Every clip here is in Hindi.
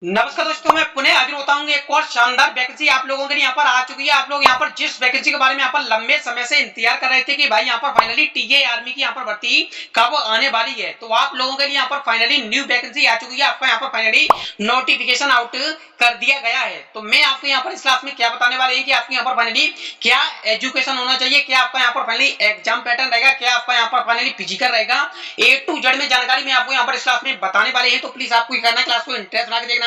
नमस्कार दोस्तों, मैं पुनः हाजिर होता हूँ। एक और शानदार वैकेंसी आप लोगों के लिए यहाँ पर आ चुकी है। आप लोग यहाँ पर जिस वैकेंसी के बारे में यहाँ पर लंबे समय से इंतजार कर रहे थे कि भाई यहाँ पर फाइनली टीए आर्मी की यहाँ पर भर्ती कब आने वाली है, तो आप लोगों के लिए यहाँ पर फाइनली न्यू वैकेंसी आ चुकी है। आपका यहाँ पर फाइनली नोटिफिकेशन आउट कर दिया गया है। तो मैं आपको यहाँ पर इस क्लास में क्या बताने वाले हैं कि आपके यहाँ पर फाइनली क्या एजुकेशन होना चाहिए, क्या आपका यहाँ पर फाइनली एग्जाम पैटर्न रहेगा, क्या आपका यहाँ पर फाइनली फिजिकल रहेगा, ए टू जेड में जानकारी मैं आपको यहाँ पर इस क्लास में बताने वाले हैं। तो प्लीज आपको ये करना है, क्लास को इंटरेस्ट बना के देखना है।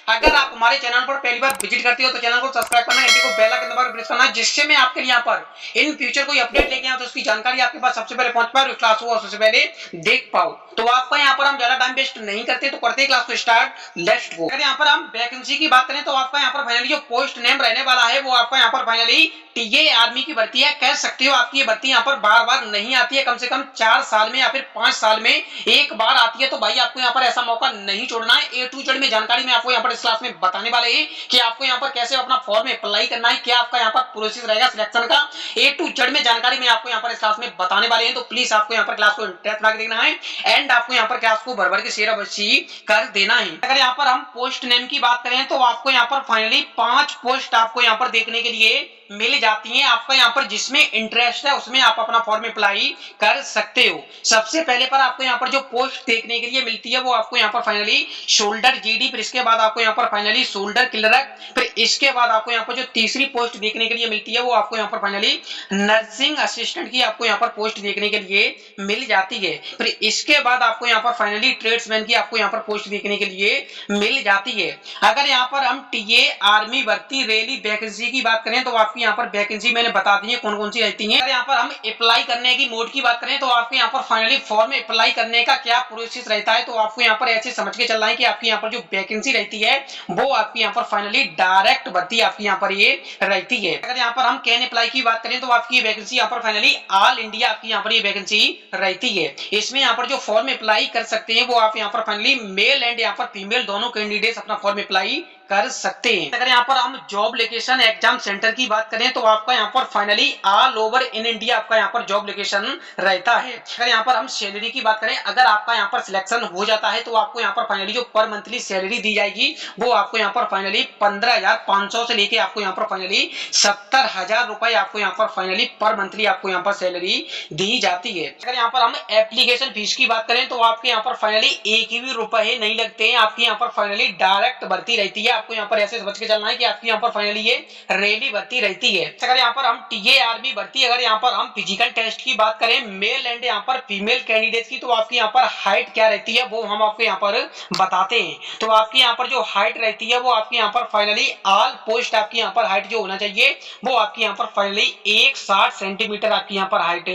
अगर आप हमारे चैनल पर पहली बार विजिट करते हो तो चैनल को सब्सक्राइब करना, घंटी को बेल आइकन दबाकर प्रेस करना, जिससे मैं आपके लिए यहाँ पर इन फ्यूचर कोई अपडेट लेके आऊं तो उसकी जानकारी आपके पास सबसे पहले पहुंच पाए और क्लास को सबसे पहले देख पाओ। तो आपका यहाँ पर हम ज्यादा टाइम वेस्ट नहीं करते, तो करते हैं क्लास को स्टार्ट। Let's go. अगर यहाँ पर हम वैकेंसी की बात करें तो आपका यहाँ पर फाइनली जो पोस्ट नेम रहने वाला है वो आपका यहाँ पर फाइनली टीए आर्मी की भर्ती है। कह सकते हो आपकी ये भर्ती यहाँ पर बार बार नहीं आती है, कम से कम 4 साल में या फिर 5 साल में एक बार आती है। तो भाई आपको यहाँ पर ऐसा मौका नहीं छोड़ना है। ए टू जेड में जानकारी मैं आपको यहाँ पर इस क्लास में बताने वाले हैं कि आपको यहाँ पर कैसे अपना फॉर्म अप्लाई करना है, क्या आपका यहाँ पर प्रोसेस रहेगा सिलेक्शन का। ए टू जेड में जानकारी मैं आपको यहाँ पर इस क्लास में बताने वाले हैं। तो प्लीज आपको यहाँ पर क्लास को इंटरेस्ट बना के देखना है एंड आपको यहाँ पर क्लास को भर भर के शेयर अवश्य कर देना है। अगर यहाँ पर हम पोस्ट नेम की बात करें तो आपको यहाँ पर फाइनली 5 पोस्ट आपको यहाँ पर देखने के लिए मिल जाती हैं। आपका यहाँ पर जिसमें इंटरेस्ट है उसमें आप अपना फॉर्म अप्लाई कर सकते हो। सबसे पहले पर आपको यहाँ पर जो पोस्ट देखने के लिए मिलती है वो आपको यहाँ पर फाइनली शोल्डर जीडी, फिर इसके बाद आपको यहाँ पर फाइनली शोल्डर क्लर्क, फिर इसके बाद आपको यहाँ पर जो तीसरी पोस्ट देखने के लिए मिलती है वो आपको यहाँ पर फाइनली नर्सिंग असिस्टेंट की आपको यहाँ पर पोस्ट देखने के लिए मिल जाती है। फिर इसके बाद आपको यहाँ पर फाइनली ट्रेड्समैन की आपको यहाँ पर पोस्ट देखने के लिए मिल जाती है। अगर यहाँ पर हम टीए आर्मी भर्ती रैली वैकेंसी की बात करें तो आपकी यहाँ पर वैकेंसी मैंने बता दी है कौन कौन सी रहती है। अगर यहाँ पर हम अप्लाई करने की मोड की बात करें तो आपको यहाँ पर फाइनली फॉर्म अप्लाई करने का क्या प्रोसेस रहता है, तो आपको यहाँ पर ऐसे समझ के चलना है कि आपकी यहाँ पर जो वैकेंसी रहती है वो आपकी यहाँ पर फाइनली डायरेक्ट भर्ती आपकी यहाँ पर ये रहती है। अगर यहाँ पर हम कैन अप्लाई की बात करें तो आपकी वैकेंसी यहाँ पर फाइनली ऑल इंडिया आपकी यहाँ पर ये वैकेंसी रहती है। इसमें यहाँ पर जो फॉर्म अप्लाई कर सकते हैं वो आप यहाँ पर फाइनली मेल एंड यहाँ पर फीमेल दोनों कैंडिडेट्स अपना फॉर्म अप्लाई कर सकते हैं। अगर यहाँ पर हम जॉब लोकेशन एग्जाम सेंटर की बात करें तो आपका यहाँ पर finally all over in India आपका यहाँ पर जॉब लोकेशन रहता है। अगर यहाँ पर हम सैलरी की बात करें, अगर आपका यहाँ पर सिलेक्शन हो जाता है तो आपको यहाँ पर फाइनली जो पर मंथली सैलरी दी जाएगी वो आपको यहाँ पर फाइनली 15,500 से लेके आपको यहाँ पर फाइनली 70,000 रुपए आपको यहाँ पर फाइनली पर मंथली आपको यहाँ पर सैलरी दी जाती है। अगर यहाँ पर हम एप्लीकेशन फीस की बात करें तो आपके यहाँ पर फाइनली एक भी रुपए नहीं लगते हैं। आपकी यहाँ पर फाइनली डायरेक्ट भर्ती रहती है। आपको यहाँ पर ऐसे समझ के चलना है कि आपकी यहाँ पर फाइनली ये रैली भर्ती रहती है। अगर यहाँ पर हम टीए आर्मी भर्ती, अगर यहाँ पर हम फिजिकल टेस्ट की बात करें मेल एंड यहाँ पर फीमेल कैंडिडेट की, तो आपकी यहाँ पर हाइट क्या रहती है वो हम आपको यहाँ पर बताते हैं। तो आपकी यहाँ पर जो हाइट रहती है वो आपकी यहाँ पर फाइनली ऑल पोस्ट आपकी यहाँ पर हाइट जो होना चाहिए वो आपकी यहाँ पर फाइनली 160 सेंटीमीटर आपकी यहाँ पर हाइट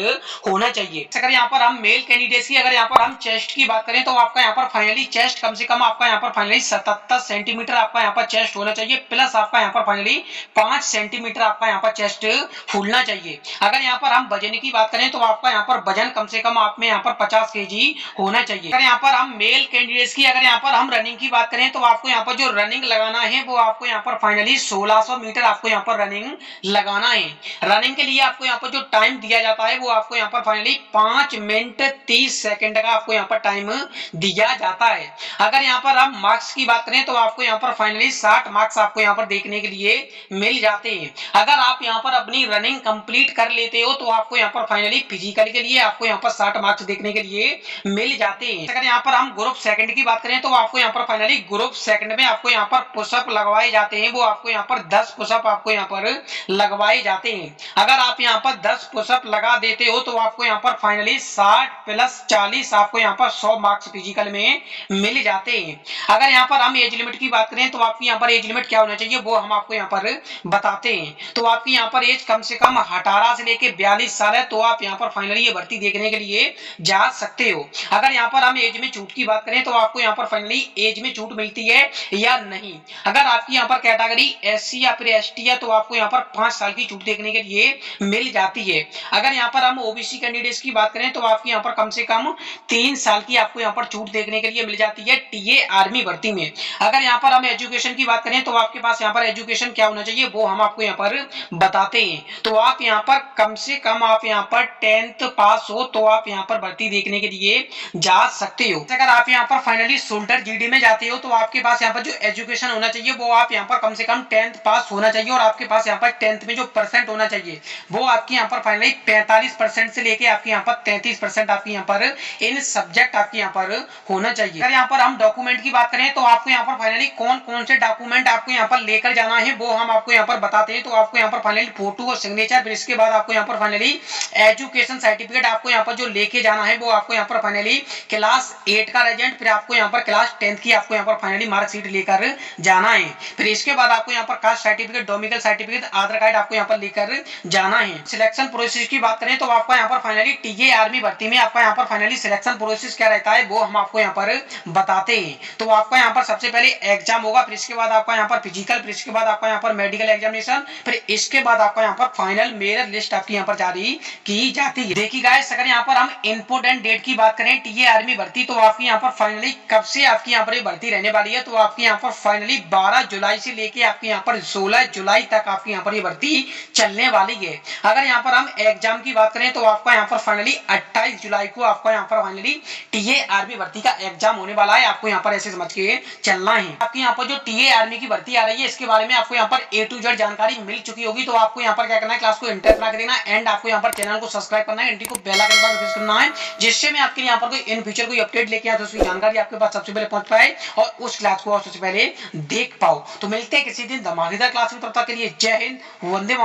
होना चाहिए। अगर यहाँ पर हम मेल कैंडिडेट की, अगर यहाँ पर हम चेस्ट की बात करें तो आपका यहाँ पर फाइनली चेस्ट कम से कम आपका यहाँ पर फाइनली 77 सेंटीमीटर आपका यहाँ पर चेस्ट होना चाहिए, प्लस आपका यहाँ पर फाइनली 5 सेंटीमीटर आपका यहाँ पर चेस्ट फूलना चाहिए। अगर यहाँ पर हम वजन की बात करें तो आपका यहाँ पर वजन कम से कम आप में यहाँ पर 50 केजी होना चाहिए। अगर यहाँ पर हम मेल कैंडिडेट्स की, अगर यहाँ पर हम रनिंग की बात करें तो आपको यहाँ पर जो रनिंग लगाना है वो आपको यहाँ पर फाइनली 1600 मीटर आपको यहाँ पर रनिंग लगाना है। रनिंग के लिए आपको यहाँ पर जो टाइम दिया जाता है वो आपको यहाँ पर फाइनली 5 मिनट 30 सेकंड का आपको यहाँ पर टाइम दिया जाता है। अगर यहाँ पर हम मार्क्स की बात करें तो आपको यहाँ पर फाइनली 60 मार्क्स आपको यहाँ पर देखने के लिए मिल जाते हैं। अगर आप यहाँ पर अपनी रनिंग कंप्लीट कर लेते हो तो आपको यहाँ पर फाइनली फिजिकल के लिए आपको यहाँ पर 60 मार्क्स देखने के लिए मिल जाते हैं। अगर यहाँ पर हम ग्रुप सेकंड की बात करें तो आपको यहाँ पर फाइनली ग्रुप सेकंड में आपको यहाँ पर पुशअप लगवाए जाते हैं। वो आपको यहाँ पर 10 पुशअप आपको यहाँ पर लगवाए जाते हैं। अगर आप यहाँ पर 10 पुशअप लगा देते हो तो आपको यहाँ पर फाइनली 60 प्लस 40 आपको यहाँ पर 100 मार्क्स फिजिकल में मिल जाते हैं। अगर यहाँ पर हम एज लिमिट की बात करें तो आपकी यहाँ पर एज लिमिट क्या होना चाहिए वो हम आपको यहाँ पर बताते हैं। तो आपकी यहाँ पर एज कम से कम 18 से लेके 42 साल है, तो आप यहाँ पर फाइनली ये भर्ती देखने के लिए जा सकते हो। अगर यहाँ पर हम एज में छूट की बात करें तो आपको यहाँ पर फाइनली एज में छूट मिलती है या नहीं। अगर आपकी यहाँ पर कैटेगरी एससी या फिर एसटी है तो आपको यहाँ पर 5 साल की छूट देखने के लिए मिल जाती है। अगर यहाँ पर हम ओबीसी कैंडिडेट्स की बात करें तो आपकी यहाँ पर कम से कम 3 साल की आपको यहाँ पर छूट देखने के लिए मिल जाती है टीए आर्मी भर्ती में। अगर यहाँ पर हम एजुकेशन एजुकेशन की बात करें तो आपके पास यहाँ पर एजुकेशन क्या होना चाहिए वो हम आपको यहाँ पर बताते हैं। तो आप यहाँ पर कम से कम आप यहाँ पर 10th पास हो तो आप यहाँ पर भर्ती देखने के लिए जा सकते हो। अगर आप यहाँ पर फाइनली शोल्डर जीडी में जाते हो तो आपके पास यहाँ पर जो एजुकेशन होना चाहिए वो आप यहाँ पर कम से कम 10th पास होना चाहिए और आपके पास यहाँ पर 10th में जो परसेंट होना चाहिए वो आपकी यहाँ पर फाइनली 45% से लेके आपके यहाँ पर 33% आपकी यहाँ पर इन सब्जेक्ट आपके यहाँ पर होना चाहिए। अगर यहाँ पर हम डॉक्यूमेंट की बात करें तो आपको यहाँ पर फाइनली कौन कौन से डॉक्यूमेंट आपको यहाँ पर लेकर जाना है वो हम आपको यहाँ पर बताते हैं। तो आपको यहाँ पर फाइनली फोटो और सिग्नेचर, फिर इसके बाद आपको यहाँ पर फाइनली एजुकेशन सर्टिफिकेट आपको यहाँ पर जो लेके जाना है वो आपको यहाँ पर फाइनली क्लास 8 का रिजल्ट, फिर आपको यहाँ पर क्लास 10th की आपको यहाँ पर फाइनली मार्कशीट लेकर जाना है। फिर इसके बाद आपको यहाँ पर कास्ट सर्टिफिकेट, डोमिसाइल सर्टिफिकेट, आधार कार्ड आपको यहाँ पर लेकर जाना है। सिलेक्शन प्रोसेस की बात करें तो आपका यहाँ पर फाइनली टीए आर्मी भर्ती में आपका यहाँ पर फाइनली सिलेक्शन प्रोसेस क्या रहता है वो हम आपको यहाँ पर बताते हैं। तो आपका यहाँ पर सबसे पहले एग्जाम होगा, फिर इसके बाद आपका यहाँ पर फिजिकल, फिर इसके बाद आपका यहाँ पर मेडिकल एग्जामिनेशन, फिर इसके बाद आपका यहाँ पर फाइनल मेरिट लिस्ट आपकी यहाँ पर जारी की जाती है। देखिए गाइस, अगर यहाँ पर हम इंपोर्टेंट डेट की बात करें टीए आर्मी भर्ती तो आपकी यहाँ पर फाइनली कब से आपकी यहाँ पर भर्ती रहने वाली है। तो आपकी यहाँ पर फाइनली 12 जुलाई से लेके आपके यहाँ पर 16 जुलाई तक आपकी यहाँ पर ये भर्ती चलने वाली है। अगर यहाँ पर हम एग्जाम की बात करें तो आपका यहाँ पर फाइनली 28 जुलाई को आपका यहाँ पर फाइनली टीए आर्मी भर्ती का एग्जाम होने वाला है। आपको यहाँ पर ऐसे समझ के चलना है। आपकी यहाँ पर जो टीए आर्मी की भर्ती आ रही है इसके बारे में आपको यहाँ पर A to Z जानकारी मिल चुकी होगी। तो आपको यहाँ पर क्या करना है, क्लास को इंटर करा देना एंड आपको यहाँ पर चैनल को सब्सक्राइब करना है, घंटी को बेल आइकन पर प्रेस करना है, जिससे मैं आपके यहाँ पर कोई इन फ्यूचर कोई अपडेट लेके आया तो उसकी जानकारी आपके पास सबसे पहले पहुंच पाए और उस क्लास को आप सबसे पहले देख पाओ। तो मिलते हैं किसी दिन धमाकेदार क्लास में, तब तक के लिए जय हिंद, वंदे मातरम।